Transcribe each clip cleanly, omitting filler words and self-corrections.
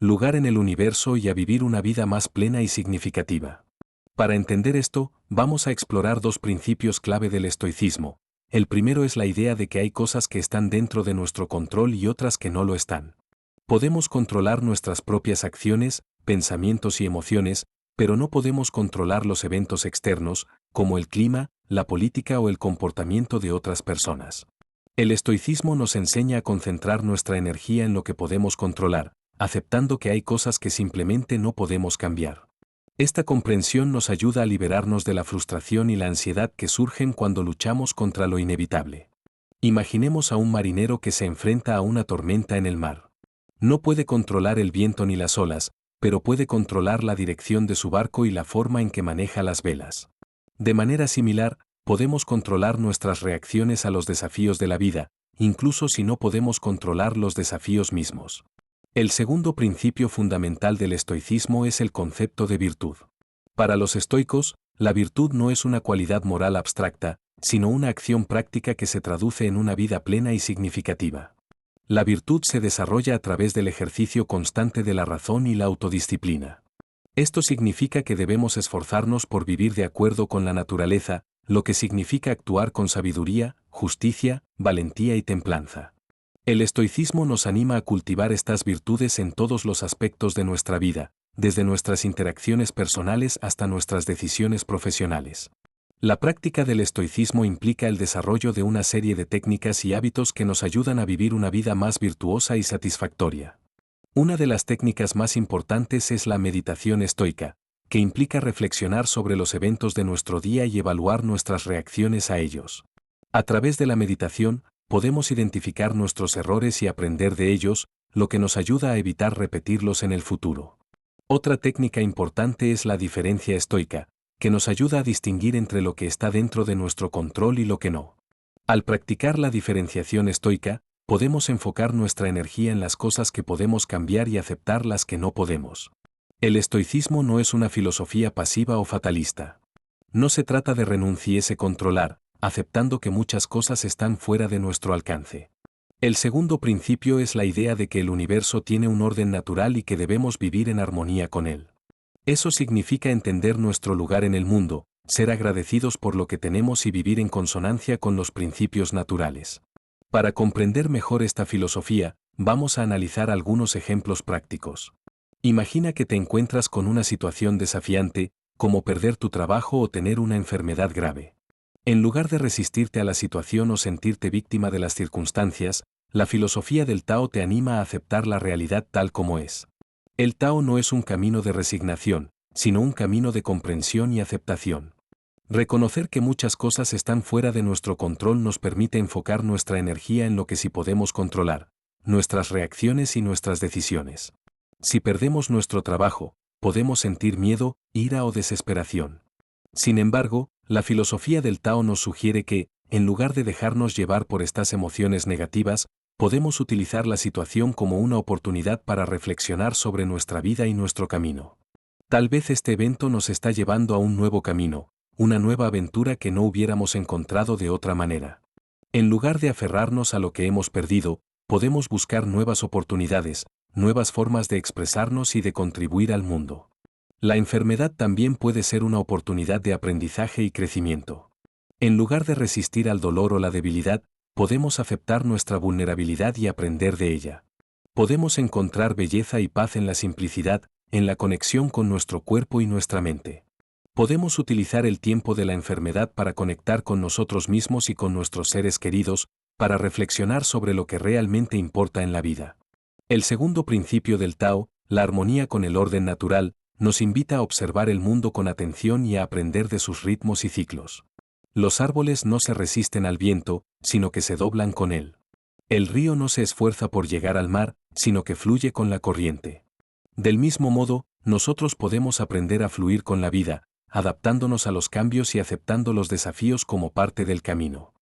lugar en el universo y a vivir una vida más plena y significativa. Para entender esto, vamos a explorar dos principios clave del estoicismo. El primero es la idea de que hay cosas que están dentro de nuestro control y otras que no lo están. Podemos controlar nuestras propias acciones, pensamientos y emociones, pero no podemos controlar los eventos externos, como el clima, la política o el comportamiento de otras personas. El estoicismo nos enseña a concentrar nuestra energía en lo que podemos controlar, aceptando que hay cosas que simplemente no podemos cambiar. Esta comprensión nos ayuda a liberarnos de la frustración y la ansiedad que surgen cuando luchamos contra lo inevitable. Imaginemos a un marinero que se enfrenta a una tormenta en el mar. No puede controlar el viento ni las olas, pero puede controlar la dirección de su barco y la forma en que maneja las velas. De manera similar, podemos controlar nuestras reacciones a los desafíos de la vida, incluso si no podemos controlar los desafíos mismos. El segundo principio fundamental del estoicismo es el concepto de virtud. Para los estoicos, la virtud no es una cualidad moral abstracta, sino una acción práctica que se traduce en una vida plena y significativa. La virtud se desarrolla a través del ejercicio constante de la razón y la autodisciplina. Esto significa que debemos esforzarnos por vivir de acuerdo con la naturaleza, lo que significa actuar con sabiduría, justicia, valentía y templanza. El estoicismo nos anima a cultivar estas virtudes en todos los aspectos de nuestra vida, desde nuestras interacciones personales hasta nuestras decisiones profesionales. La práctica del estoicismo implica el desarrollo de una serie de técnicas y hábitos que nos ayudan a vivir una vida más virtuosa y satisfactoria. Una de las técnicas más importantes es la meditación estoica, que implica reflexionar sobre los eventos de nuestro día y evaluar nuestras reacciones a ellos. A través de la meditación, podemos identificar nuestros errores y aprender de ellos, lo que nos ayuda a evitar repetirlos en el futuro. Otra técnica importante es la diferencia estoica, que nos ayuda a distinguir entre lo que está dentro de nuestro control y lo que no. Al practicar la diferenciación estoica, podemos enfocar nuestra energía en las cosas que podemos cambiar y aceptar las que no podemos. El estoicismo no es una filosofía pasiva o fatalista. No se trata de renunciarse a controlar, aceptando que muchas cosas están fuera de nuestro alcance. El segundo principio es la idea de que el universo tiene un orden natural y que debemos vivir en armonía con él. Eso significa entender nuestro lugar en el mundo, ser agradecidos por lo que tenemos y vivir en consonancia con los principios naturales. Para comprender mejor esta filosofía, vamos a analizar algunos ejemplos prácticos. Imagina que te encuentras con una situación desafiante, como perder tu trabajo o tener una enfermedad grave. En lugar de resistirte a la situación o sentirte víctima de las circunstancias, la filosofía del Tao te anima a aceptar la realidad tal como es. El Tao no es un camino de resignación, sino un camino de comprensión y aceptación. Reconocer que muchas cosas están fuera de nuestro control nos permite enfocar nuestra energía en lo que sí podemos controlar, nuestras reacciones y nuestras decisiones. Si perdemos nuestro trabajo, podemos sentir miedo, ira o desesperación. Sin embargo, la filosofía del Tao nos sugiere que, en lugar de dejarnos llevar por estas emociones negativas, podemos utilizar la situación como una oportunidad para reflexionar sobre nuestra vida y nuestro camino. Tal vez este evento nos está llevando a un nuevo camino, una nueva aventura que no hubiéramos encontrado de otra manera. En lugar de aferrarnos a lo que hemos perdido, podemos buscar nuevas oportunidades, nuevas formas de expresarnos y de contribuir al mundo. La enfermedad también puede ser una oportunidad de aprendizaje y crecimiento. En lugar de resistir al dolor o la debilidad, podemos aceptar nuestra vulnerabilidad y aprender de ella. Podemos encontrar belleza y paz en la simplicidad, en la conexión con nuestro cuerpo y nuestra mente. Podemos utilizar el tiempo de la enfermedad para conectar con nosotros mismos y con nuestros seres queridos, para reflexionar sobre lo que realmente importa en la vida. El segundo principio del Tao, la armonía con el orden natural, nos invita a observar el mundo con atención y a aprender de sus ritmos y ciclos. Los árboles no se resisten al viento, sino que se doblan con él. El río no se esfuerza por llegar al mar, sino que fluye con la corriente. Del mismo modo, nosotros podemos aprender a fluir con la vida, adaptándonos a los cambios y aceptando los desafíos como parte del camino.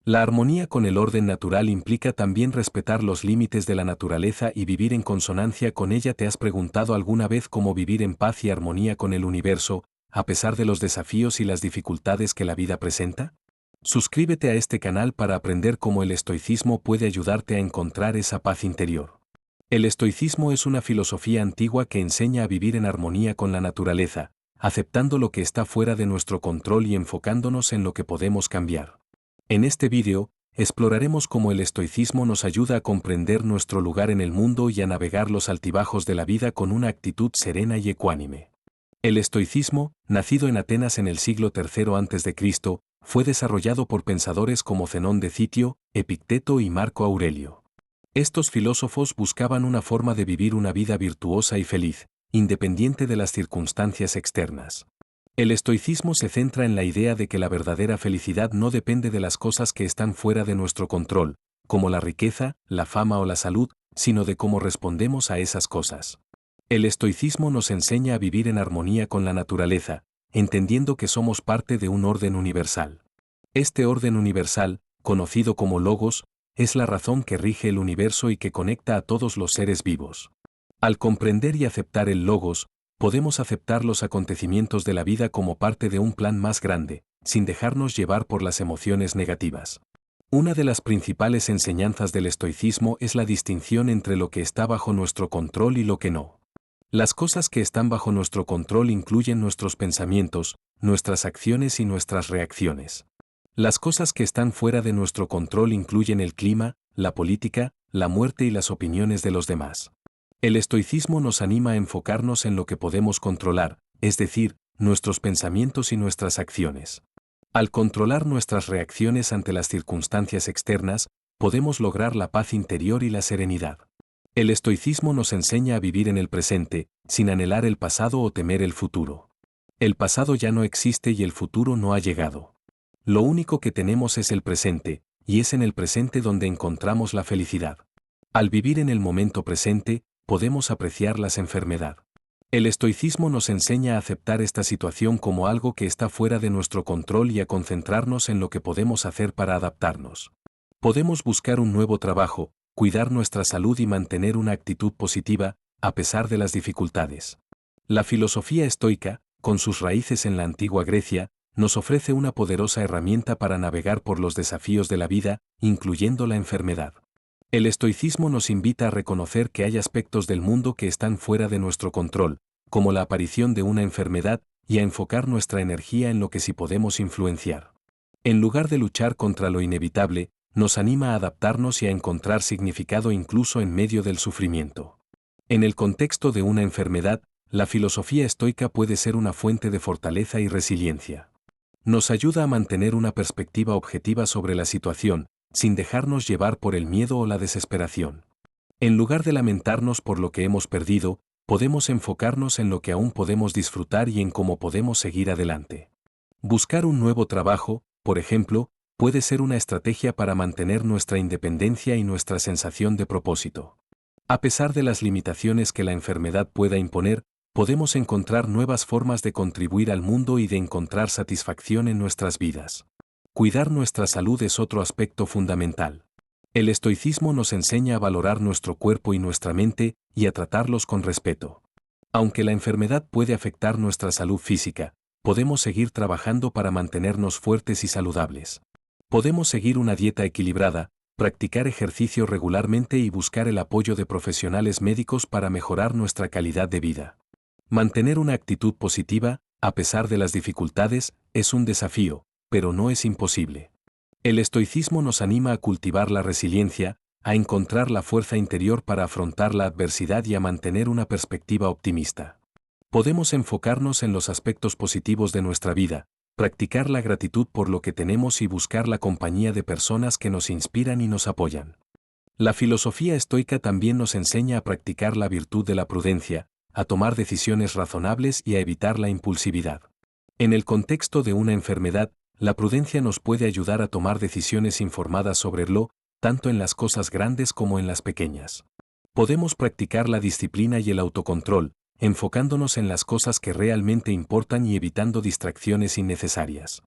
La armonía con el orden natural implica también respetar los límites de la naturaleza y vivir en consonancia con ella. ¿Te has preguntado alguna vez cómo vivir en paz y armonía con el universo, a pesar de los desafíos y las dificultades que la vida presenta? Suscríbete a este canal para aprender cómo el estoicismo puede ayudarte a encontrar esa paz interior. El estoicismo es una filosofía antigua que enseña a vivir en armonía con la naturaleza, aceptando lo que está fuera de nuestro control y enfocándonos en lo que podemos cambiar. En este vídeo, exploraremos cómo el estoicismo nos ayuda a comprender nuestro lugar en el mundo y a navegar los altibajos de la vida con una actitud serena y ecuánime. El estoicismo, nacido en Atenas en el siglo III a.C., fue desarrollado por pensadores como Zenón de Citio, Epicteto y Marco Aurelio. Estos filósofos buscaban una forma de vivir una vida virtuosa y feliz, independiente de las circunstancias externas. El estoicismo se centra en la idea de que la verdadera felicidad no depende de las cosas que están fuera de nuestro control, como la riqueza, la fama o la salud, sino de cómo respondemos a esas cosas. El estoicismo nos enseña a vivir en armonía con la naturaleza, entendiendo que somos parte de un orden universal. Este orden universal, conocido como logos, es la razón que rige el universo y que conecta a todos los seres vivos. Al comprender y aceptar el logos, podemos aceptar los acontecimientos de la vida como parte de un plan más grande, sin dejarnos llevar por las emociones negativas. Una de las principales enseñanzas del estoicismo es la distinción entre lo que está bajo nuestro control y lo que no. Las cosas que están bajo nuestro control incluyen nuestros pensamientos, nuestras acciones y nuestras reacciones. Las cosas que están fuera de nuestro control incluyen el clima, la política, la muerte y las opiniones de los demás. El estoicismo nos anima a enfocarnos en lo que podemos controlar, es decir, nuestros pensamientos y nuestras acciones. Al controlar nuestras reacciones ante las circunstancias externas, podemos lograr la paz interior y la serenidad. El estoicismo nos enseña a vivir en el presente, sin anhelar el pasado o temer el futuro. El pasado ya no existe y el futuro no ha llegado. Lo único que tenemos es el presente, y es en el presente donde encontramos la felicidad. Al vivir en el momento presente, podemos apreciar la enfermedad. El estoicismo nos enseña a aceptar esta situación como algo que está fuera de nuestro control y a concentrarnos en lo que podemos hacer para adaptarnos. Podemos buscar un nuevo trabajo, cuidar nuestra salud y mantener una actitud positiva, a pesar de las dificultades. La filosofía estoica, con sus raíces en la antigua Grecia, nos ofrece una poderosa herramienta para navegar por los desafíos de la vida, incluyendo la enfermedad. El estoicismo nos invita a reconocer que hay aspectos del mundo que están fuera de nuestro control, como la aparición de una enfermedad, y a enfocar nuestra energía en lo que sí podemos influenciar. En lugar de luchar contra lo inevitable, nos anima a adaptarnos y a encontrar significado incluso en medio del sufrimiento. En el contexto de una enfermedad, la filosofía estoica puede ser una fuente de fortaleza y resiliencia. Nos ayuda a mantener una perspectiva objetiva sobre la situación, sin dejarnos llevar por el miedo o la desesperación. En lugar de lamentarnos por lo que hemos perdido, podemos enfocarnos en lo que aún podemos disfrutar y en cómo podemos seguir adelante. Buscar un nuevo trabajo, por ejemplo, puede ser una estrategia para mantener nuestra independencia y nuestra sensación de propósito. A pesar de las limitaciones que la enfermedad pueda imponer, podemos encontrar nuevas formas de contribuir al mundo y de encontrar satisfacción en nuestras vidas. Cuidar nuestra salud es otro aspecto fundamental. El estoicismo nos enseña a valorar nuestro cuerpo y nuestra mente y a tratarlos con respeto. Aunque la enfermedad puede afectar nuestra salud física, podemos seguir trabajando para mantenernos fuertes y saludables. Podemos seguir una dieta equilibrada, practicar ejercicio regularmente y buscar el apoyo de profesionales médicos para mejorar nuestra calidad de vida. Mantener una actitud positiva, a pesar de las dificultades, es un desafío, pero no es imposible. El estoicismo nos anima a cultivar la resiliencia, a encontrar la fuerza interior para afrontar la adversidad y a mantener una perspectiva optimista. Podemos enfocarnos en los aspectos positivos de nuestra vida, practicar la gratitud por lo que tenemos y buscar la compañía de personas que nos inspiran y nos apoyan. La filosofía estoica también nos enseña a practicar la virtud de la prudencia, a tomar decisiones razonables y a evitar la impulsividad. En el contexto de una enfermedad, la prudencia nos puede ayudar a tomar decisiones informadas sobre tanto en las cosas grandes como en las pequeñas. Podemos practicar la disciplina y el autocontrol, enfocándonos en las cosas que realmente importan y evitando distracciones innecesarias.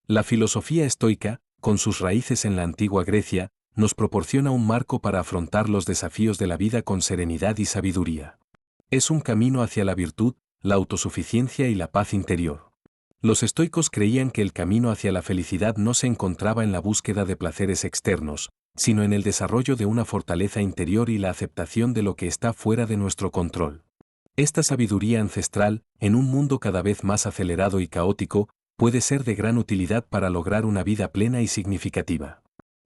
La filosofía estoica, con sus raíces en la antigua Grecia, nos proporciona un marco para afrontar los desafíos de la vida con serenidad y sabiduría. Es un camino hacia la virtud, la autosuficiencia y la paz interior. Los estoicos creían que el camino hacia la felicidad no se encontraba en la búsqueda de placeres externos, sino en el desarrollo de una fortaleza interior y la aceptación de lo que está fuera de nuestro control. Esta sabiduría ancestral, en un mundo cada vez más acelerado y caótico, puede ser de gran utilidad para lograr una vida plena y significativa.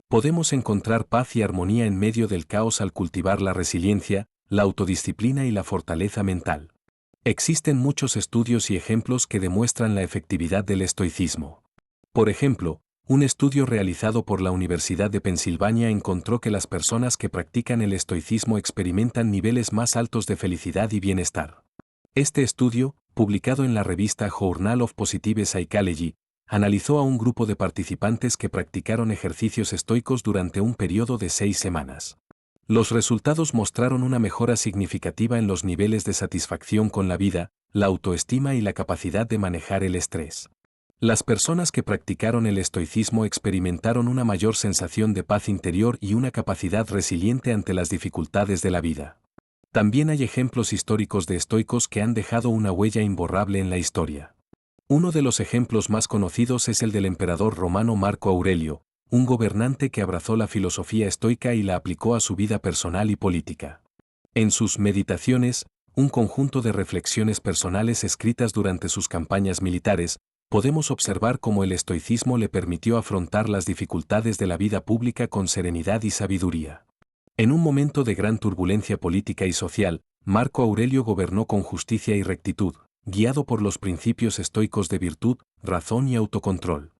Podemos encontrar paz y armonía en medio del caos al cultivar la resiliencia, la autodisciplina y la fortaleza mental. Existen muchos estudios y ejemplos que demuestran la efectividad del estoicismo. Por ejemplo, un estudio realizado por la Universidad de Pensilvania encontró que las personas que practican el estoicismo experimentan niveles más altos de felicidad y bienestar. Este estudio, publicado en la revista Journal of Positive Psychology, analizó a un grupo de participantes que practicaron ejercicios estoicos durante un periodo de 6 semanas. Los resultados mostraron una mejora significativa en los niveles de satisfacción con la vida, la autoestima y la capacidad de manejar el estrés. Las personas que practicaron el estoicismo experimentaron una mayor sensación de paz interior y una capacidad resiliente ante las dificultades de la vida. También hay ejemplos históricos de estoicos que han dejado una huella imborrable en la historia. Uno de los ejemplos más conocidos es el del emperador romano Marco Aurelio, un gobernante que abrazó la filosofía estoica y la aplicó a su vida personal y política. En sus Meditaciones, un conjunto de reflexiones personales escritas durante sus campañas militares, podemos observar cómo el estoicismo le permitió afrontar las dificultades de la vida pública con serenidad y sabiduría. En un momento de gran turbulencia política y social, Marco Aurelio gobernó con justicia y rectitud, guiado por los principios estoicos de virtud, razón y autocontrol.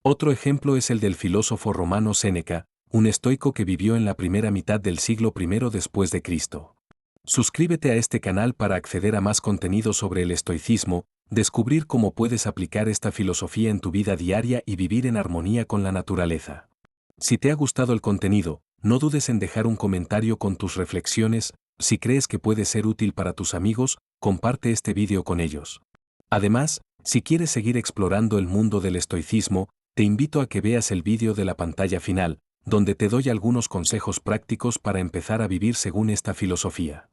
Otro ejemplo es el del filósofo romano Séneca, un estoico que vivió en la primera mitad del siglo I después de Cristo. Suscríbete a este canal para acceder a más contenido sobre el estoicismo, descubrir cómo puedes aplicar esta filosofía en tu vida diaria y vivir en armonía con la naturaleza. Si te ha gustado el contenido, no dudes en dejar un comentario con tus reflexiones. Si crees que puede ser útil para tus amigos, comparte este vídeo con ellos. Además, si quieres seguir explorando el mundo del estoicismo, te invito a que veas el vídeo de la pantalla final, donde te doy algunos consejos prácticos para empezar a vivir según esta filosofía.